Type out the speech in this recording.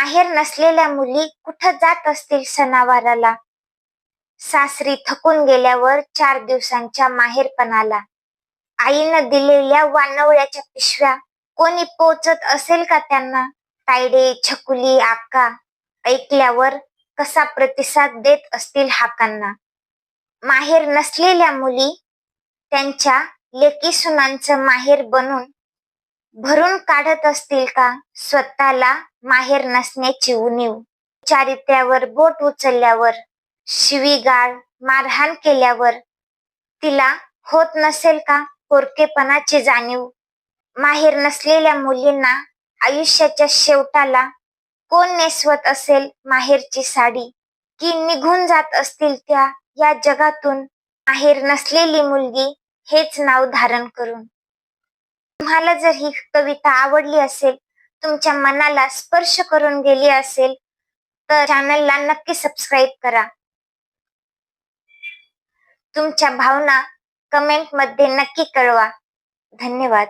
माहेर नसलेल्या मुली कुठं जात असतील सणावाराला. सासरी थकून गेल्यावर 4 दिवसांच्या माहेरपणाला. आईनं दिलेल्या वानवळ्याच्या पिशव्या कोणी पोचत असेल का त्यांना. तायडे, छकुली, आका ऐकल्यावर कसा प्रतिसाद देत असतील हाकांना. माहेर नसलेल्या मुली त्यांच्या लेकी सुनांचं माहेर बनून भरून काढत असतील का स्वतःला माहेर नसण्याची उणीव. चारित्र्यावर बोट उचलल्यावर, शिवीगाळ मारहाण केल्यावर तिला होत नसेल का पोरकेपणाची जाणीव. माहेर नसलेल्या मुलींना आयुष्याच्या शेवटाला कोण नेसवत असेल माहेरची साडी, की निघून जात असतील त्या या जगातून माहेर नसलेली मुलगी हेच नाव धारण करून. तुम्हाला जर ही कविता आवडली असेल, तुमच्या मनाला स्पर्श करून गेली असेल, तर चॅनलला नक्की सबस्क्राईब करा. तुमच्या भावना कमेंटमध्ये नक्की कळवा. धन्यवाद.